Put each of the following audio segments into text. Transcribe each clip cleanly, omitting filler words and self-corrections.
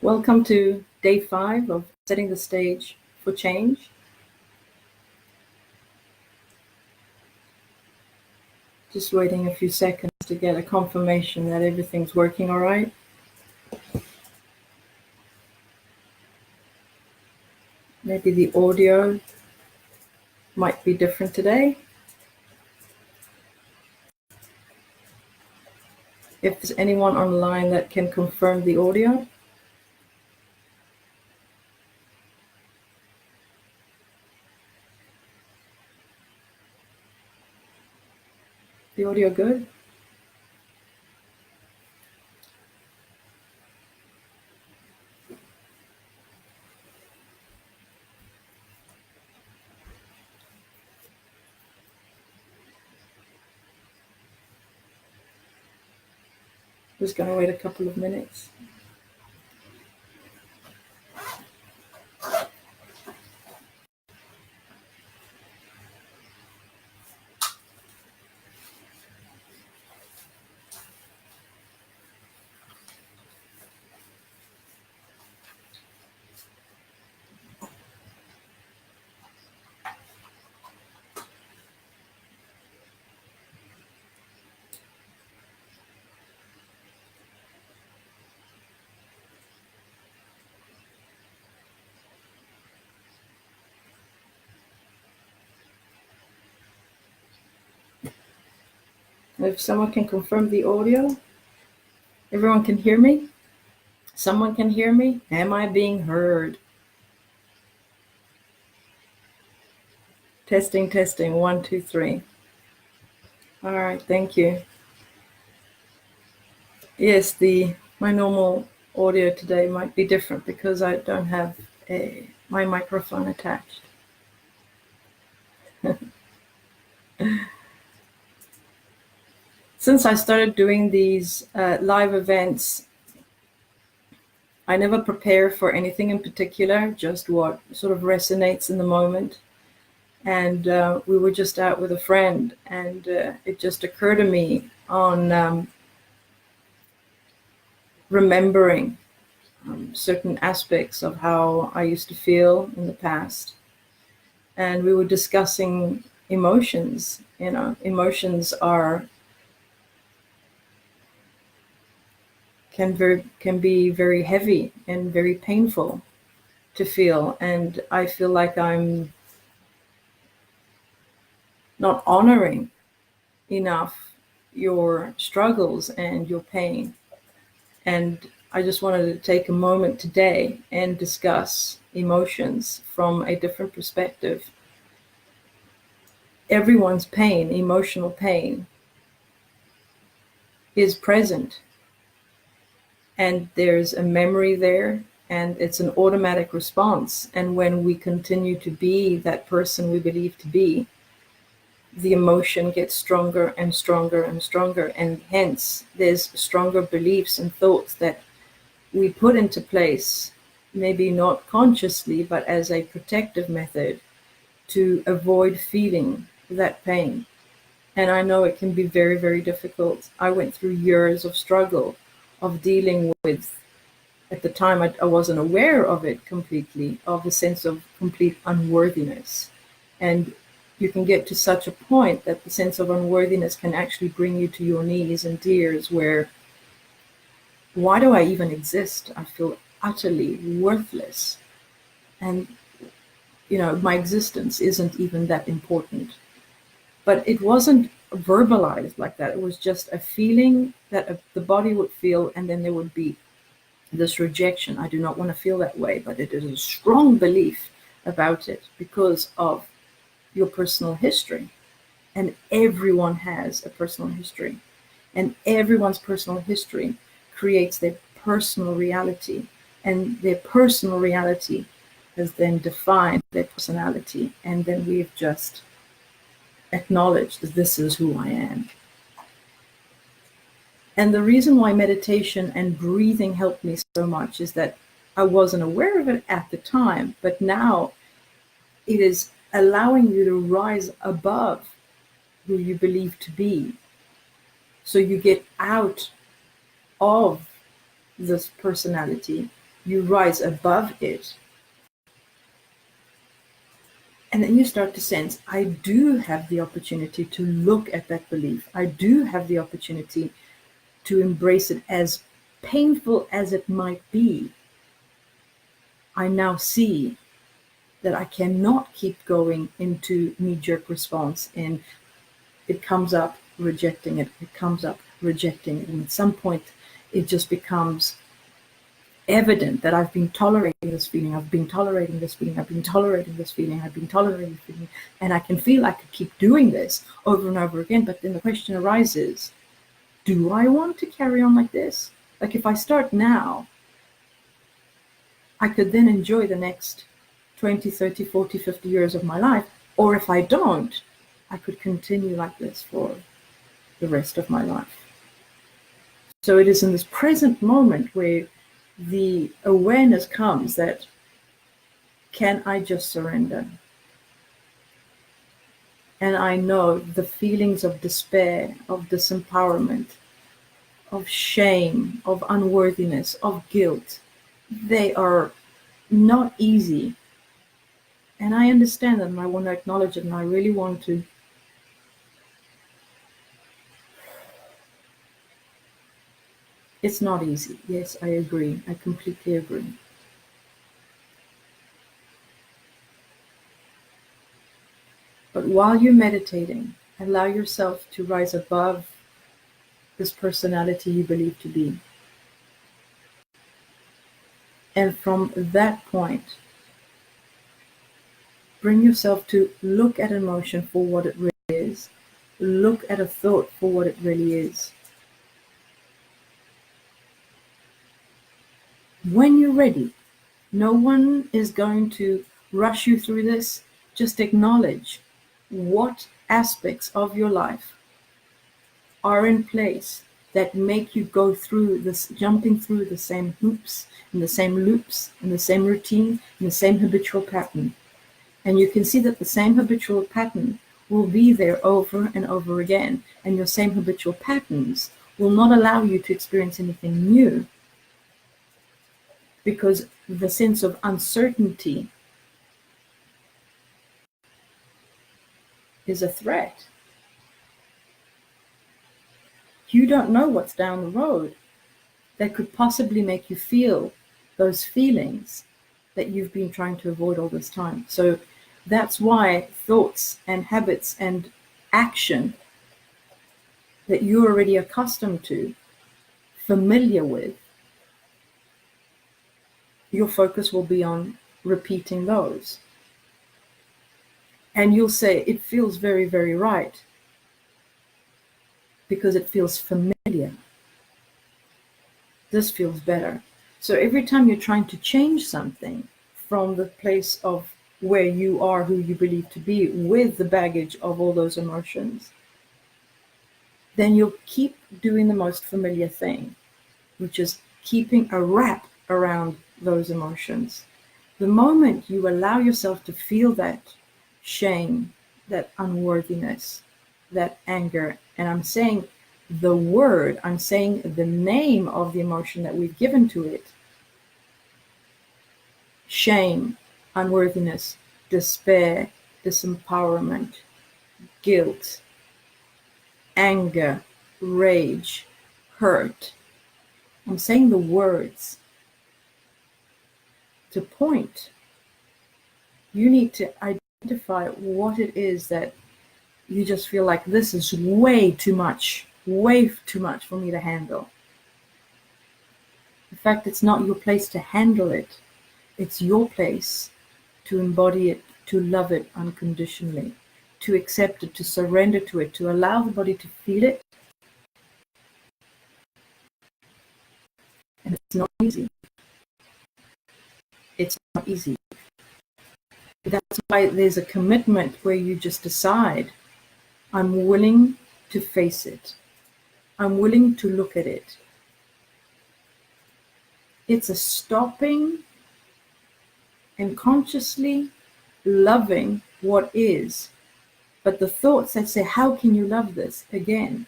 Welcome to day 5 of setting the stage for change. Just waiting a few seconds to get a confirmation that everything's working all right. Maybe the audio might be different today. If there's anyone online that can confirm the audio. The audio good? Just going to wait a couple of minutes. If someone can confirm the audio, everyone can hear me? Someone can hear me? Am I being heard? Testing, 1, 2, 3. All right, thank you. Yes, my normal audio today might be different because I don't have my microphone attached. Since I started doing these live events, I never prepare for anything in particular, just what sort of resonates in the moment. And we were just out with a friend, and it just occurred to me on remembering certain aspects of how I used to feel in the past. And we were discussing emotions. You know, emotions can be very heavy and very painful to feel. And I feel like I'm not honoring enough your struggles and your pain. And I just wanted to take a moment today and discuss emotions from a different perspective. Everyone's pain, emotional pain, is present. And there's a memory there, and it's an automatic response. And when we continue to be that person we believe to be, the emotion gets stronger and stronger and stronger. And hence, there's stronger beliefs and thoughts that we put into place, maybe not consciously, but as a protective method to avoid feeling that pain. And I know it can be very, very difficult. I went through years of struggle of dealing with, at the time I wasn't aware of it completely, of a sense of complete unworthiness. And you can get to such a point that the sense of unworthiness can actually bring you to your knees and tears, where, why do I even exist? I feel utterly worthless. And, you know, my existence isn't even that important. But it wasn't verbalized like that. It was just a feeling that the body would feel, and then there would be this rejection. I do not want to feel that way, but it is a strong belief about it because of your personal history. And everyone has a personal history. And everyone's personal history creates their personal reality. And their personal reality has then defined their personality. And then we've just acknowledged that this is who I am. And the reason why meditation and breathing helped me so much is that I wasn't aware of it at the time, but now it is allowing you to rise above who you believe to be. So you get out of this personality you rise above it. And then you start to sense, I do have the opportunity to look at that belief. I do have the opportunity to embrace it, as painful as it might be. I now see that I cannot keep going into knee-jerk response, and it comes up, rejecting it. It comes up, rejecting it. And at some point, it just becomes evident that I've been tolerating this feeling, I've been tolerating this feeling, I've been tolerating this feeling, I've been tolerating this feeling, and I can feel I could keep doing this over and over again. But then the question arises, do I want to carry on like this? Like, if I start now, I could then enjoy the next 20, 30, 40, 50 years of my life. Or if I don't, I could continue like this for the rest of my life. So it is in this present moment where the awareness comes that, can I just surrender? And I know the feelings of despair, of disempowerment, of shame, of unworthiness, of guilt, they are not easy. And I understand that, and I want to acknowledge it, and I really want to It's not easy. Yes, I agree. I completely agree. But while you're meditating, allow yourself to rise above this personality you believe to be. And from that point, bring yourself to look at emotion for what it really is. Look at a thought for what it really is. When you're ready, no one is going to rush you through this. Just acknowledge what aspects of your life are in place that make you go through this, jumping through the same hoops and the same loops and the same routine and the same habitual pattern. And you can see that the same habitual pattern will be there over and over again. And your same habitual patterns will not allow you to experience anything new, because the sense of uncertainty is a threat. You don't know what's down the road that could possibly make you feel those feelings that you've been trying to avoid all this time. So that's why thoughts and habits and action that you're already accustomed to, familiar with, your focus will be on repeating those. And you'll say, it feels very, very right, because it feels familiar. This feels better. So every time you're trying to change something from the place of where you are, who you believe to be, with the baggage of all those emotions, then you'll keep doing the most familiar thing, which is keeping a wrap around those emotions. The moment you allow yourself to feel that shame, that unworthiness, that anger, and I'm saying the word, I'm saying the name of the emotion that we've given to it: shame, unworthiness, despair, disempowerment, guilt, anger, rage, hurt. I'm saying the words. To point, you need to identify what it is that you just feel like, this is way too much for me to handle. In fact, it's not your place to handle it. It's your place to embody it, to love it unconditionally, to accept it, to surrender to it, to allow the body to feel it. And it's not easy. It's not easy. That's why there's a commitment where you just decide, I'm willing to face it. I'm willing to look at it. It's a stopping and consciously loving what is. But the thoughts that say, how can you love this? Again,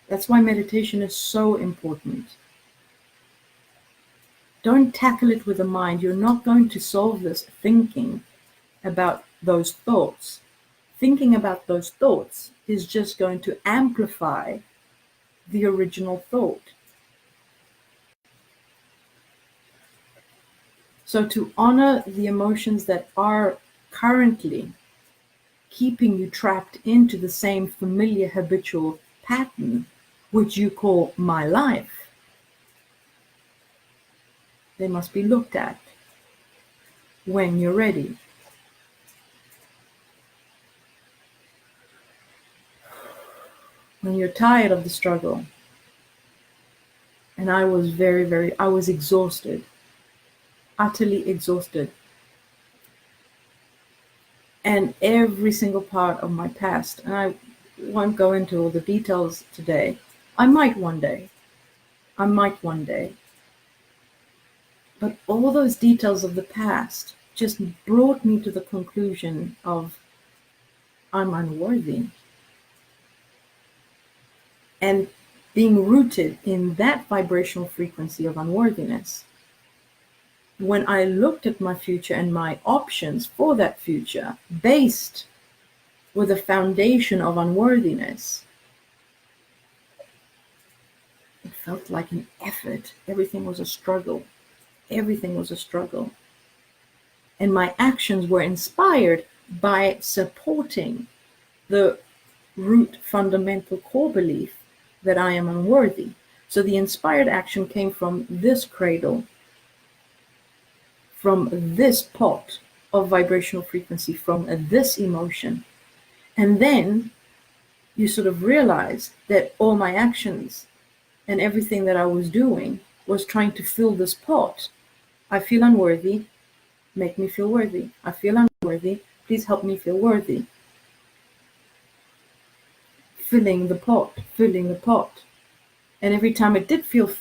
that's why meditation is so important. Don't tackle it with the mind. You're not going to solve this thinking about those thoughts. Thinking about those thoughts is just going to amplify the original thought. So to honor the emotions that are currently keeping you trapped into the same familiar habitual pattern, which you call my life, they must be looked at when you're ready. When you're tired of the struggle. And I was I was exhausted, utterly exhausted. And every single part of my past, and I won't go into all the details today. I might one day. But all those details of the past just brought me to the conclusion of I'm unworthy. And being rooted in that vibrational frequency of unworthiness, when I looked at my future and my options for that future based with a foundation of unworthiness, it felt like an effort. Everything was a struggle. And my actions were inspired by supporting the root fundamental core belief that I am unworthy. So the inspired action came from this cradle, from this pot of vibrational frequency, from this emotion. And then you sort of realize that all my actions and everything that I was doing was trying to fill this pot. I feel unworthy, make me feel worthy. I feel unworthy, please help me feel worthy. Filling the pot. And every time it did fill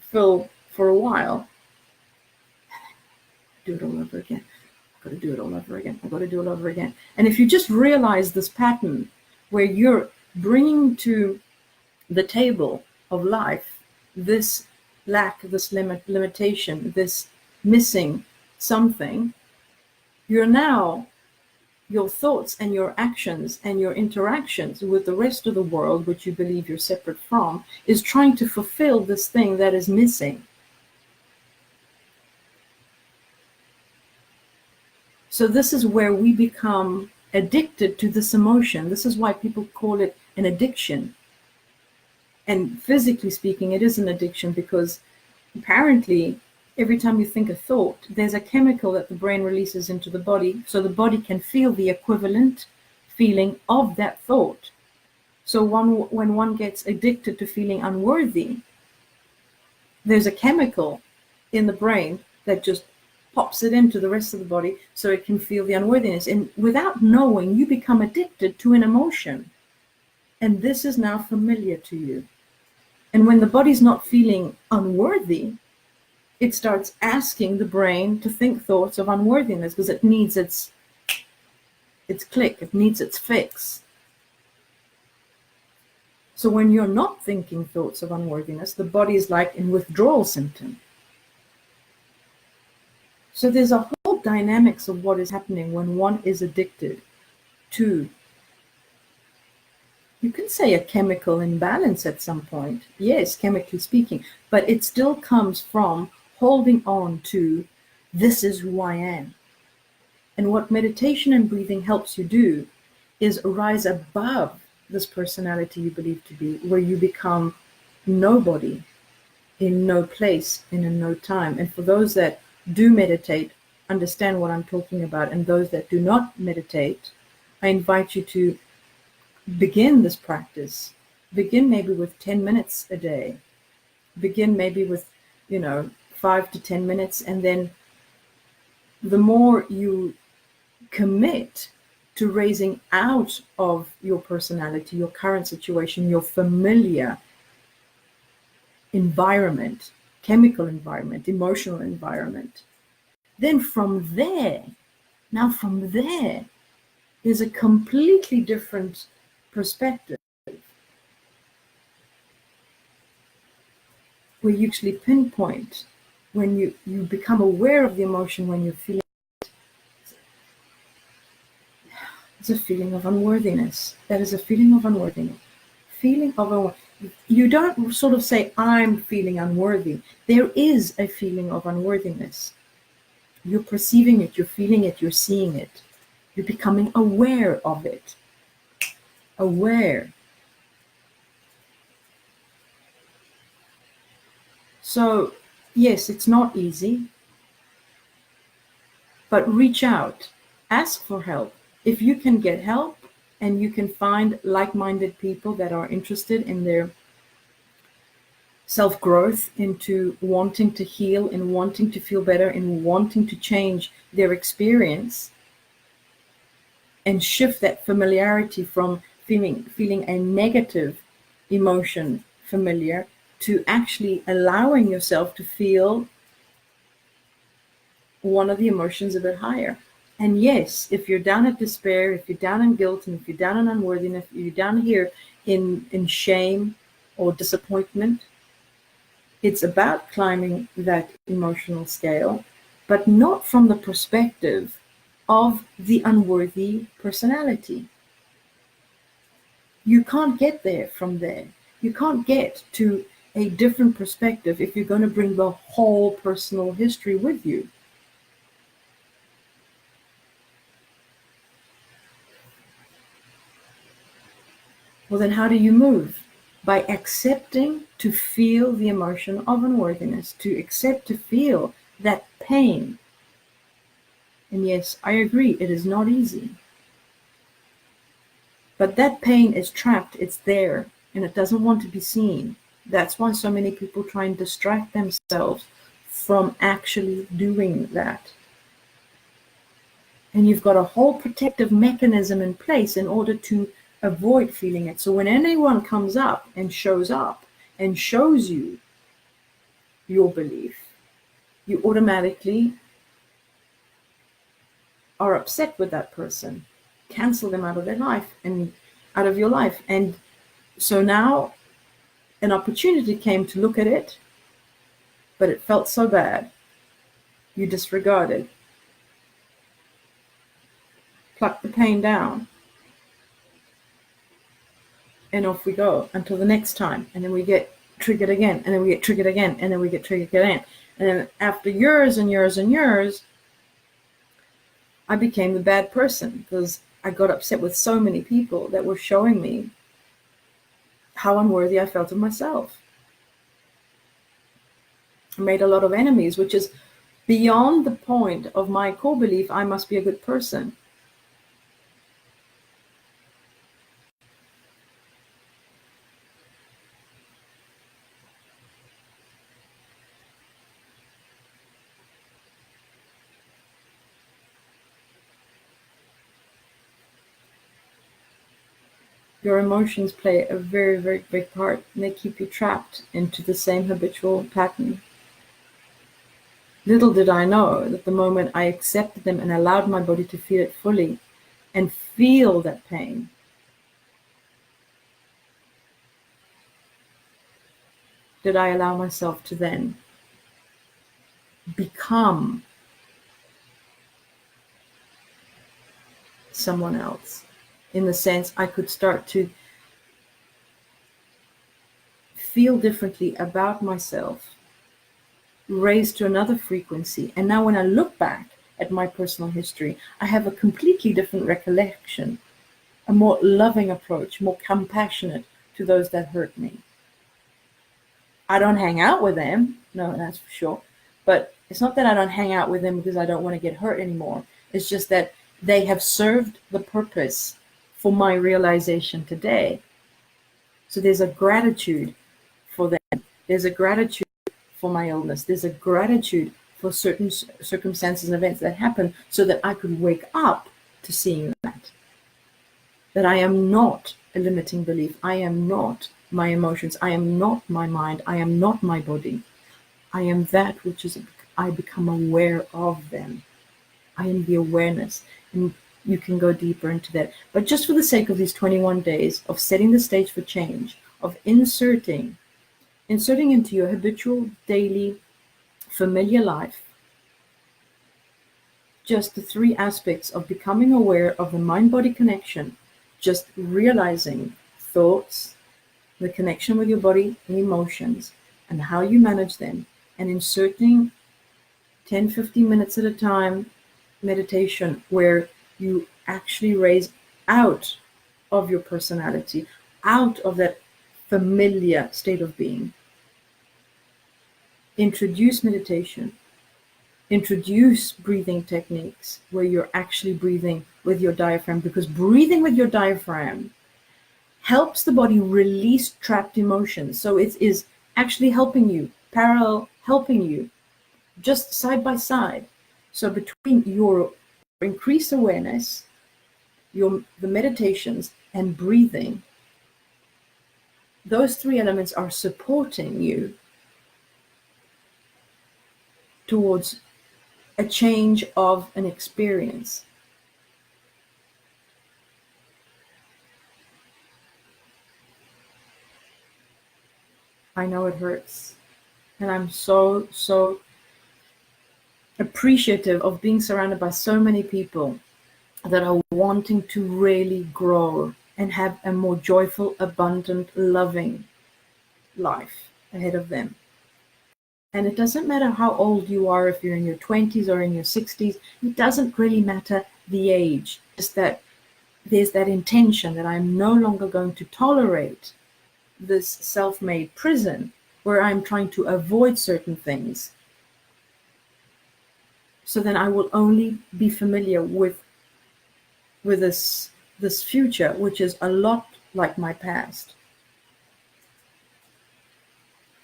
for a while, do it all over again. I've got to do it all over again. And if you just realize this pattern where you're bringing to the table of life this lack, this limitation, this missing something, your thoughts and your actions and your interactions with the rest of the world, which you believe you're separate from, is trying to fulfill this thing that is missing. So this is where we become addicted to this emotion. This is why people call it an addiction. And physically speaking, it is an addiction because apparently every time you think a thought, there's a chemical that the brain releases into the body, so the body can feel the equivalent feeling of that thought. So when one gets addicted to feeling unworthy, there's a chemical in the brain that just pops it into the rest of the body so it can feel the unworthiness. And without knowing, you become addicted to an emotion. And this is now familiar to you. And when the body's not feeling unworthy, it starts asking the brain to think thoughts of unworthiness because it needs its click, it needs its fix. So when you're not thinking thoughts of unworthiness, the body is like in withdrawal symptom. So there's a whole dynamics of what is happening when one is addicted to, you can say, a chemical imbalance at some point. Yes, chemically speaking, but it still comes from holding on to, this is who I am. And what meditation and breathing helps you do is rise above this personality you believe to be, where you become nobody, in no place, and in no time. And for those that do meditate, understand what I'm talking about. And those that do not meditate, I invite you to begin this practice. Begin maybe with 10 minutes a day. Begin maybe with, 5 to 10 minutes. And then the more you commit to raising out of your personality, your current situation, your familiar environment, chemical environment, emotional environment, then from there, there's a completely different perspective where you actually pinpoint when you become aware of the emotion when you're feeling, it's a feeling of unworthiness. That is a feeling of unworthiness. Feeling of you don't sort of say, I'm feeling unworthy. There is a feeling of unworthiness. You're perceiving it, you're feeling it, you're seeing it. You're becoming aware of it. Aware. So, yes, it's not easy, but reach out, ask for help. If you can get help and you can find like-minded people that are interested in their self-growth, into wanting to heal and wanting to feel better and wanting to change their experience and shift that familiarity from feeling a negative emotion familiar to actually allowing yourself to feel one of the emotions a bit higher. And yes, if you're down at despair, if you're down in guilt, and if you're down in unworthiness, if you're down here in shame or disappointment, it's about climbing that emotional scale, but not from the perspective of the unworthy personality. You can't get there from there. You can't get to a different perspective if you're going to bring the whole personal history with you. Well, then how do you move? By accepting to feel the emotion of unworthiness, to accept to feel that pain. And yes, I agree, it is not easy. But that pain is trapped, it's there, and it doesn't want to be seen. That's why so many people try and distract themselves from actually doing that. And you've got a whole protective mechanism in place in order to avoid feeling it. So when anyone comes up and shows you your belief, you automatically are upset with that person, cancel them out of their life and out of your life. And so now an opportunity came to look at it, but it felt so bad. You disregarded. Pluck the pain down. And off we go until the next time. And then we get triggered again, and then we get triggered again, and then we get triggered again. And then after years and years and years, I became the bad person because I got upset with so many people that were showing me how unworthy I felt of myself. I made a lot of enemies, which is beyond the point of my core belief, I must be a good person. Your emotions play a very, very big part, and they keep you trapped into the same habitual pattern. Little did I know that the moment I accepted them and allowed my body to feel it fully and feel that pain, did I allow myself to then become someone else. In the sense I could start to feel differently about myself, raised to another frequency. And now when I look back at my personal history, I have a completely different recollection, a more loving approach, more compassionate to those that hurt me. I don't hang out with them, no, that's for sure. But it's not that I don't hang out with them because I don't want to get hurt anymore. It's just that they have served the purpose for my realization today. So there's a gratitude for them. There's a gratitude for my illness. There's a gratitude for certain circumstances and events that happen so that I could wake up to seeing that I am not a limiting belief. I am not my emotions. I am not my mind. I am not my body. I am that which is, I become aware of them. I am the awareness. And you can go deeper into that. But just for the sake of these 21 days of setting the stage for change, of inserting into your habitual daily familiar life, just the three aspects of becoming aware of the mind-body connection, just realizing thoughts, the connection with your body and emotions, and how you manage them, and inserting 10-15 minutes at a time meditation where you actually raise out of your personality, out of that familiar state of being. Introduce meditation. Introduce breathing techniques where you're actually breathing with your diaphragm, because breathing with your diaphragm helps the body release trapped emotions. So it is actually helping you, parallel helping you, just side by side. So between your increased awareness, the meditations, and breathing, those three elements are supporting you towards a change of an experience. I know it hurts. And I'm so appreciative of being surrounded by so many people that are wanting to really grow and have a more joyful, abundant, loving life ahead of them. And it doesn't matter how old you are, if you're in your 20s or in your 60s, it doesn't really matter the age. Just that there's that intention that I'm no longer going to tolerate this self-made prison where I'm trying to avoid certain things. So then I will only be familiar with this future, which is a lot like my past.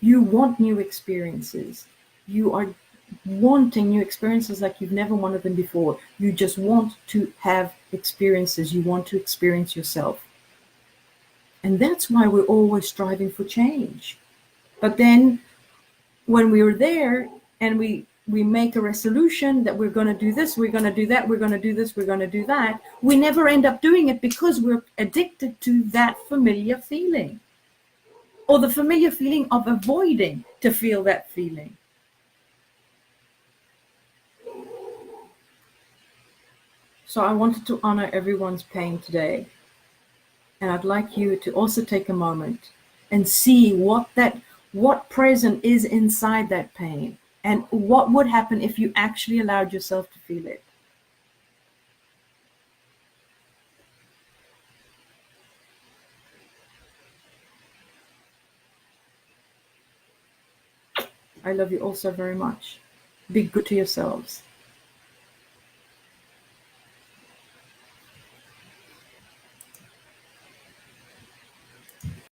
You want new experiences. You are wanting new experiences like you've never wanted them before. You just want to have experiences. You want to experience yourself. And that's why we're always striving for change. But then when we are there and we make a resolution that we're going to do this, we're going to do that, we're going to do this, we're going to do that, we never end up doing it because we're addicted to that familiar feeling, or the familiar feeling of avoiding to feel that feeling. So I wanted to honor everyone's pain today. And I'd like you to also take a moment and see what present is inside that pain, and what would happen if you actually allowed yourself to feel it. I love you all so very much. Be good to yourselves.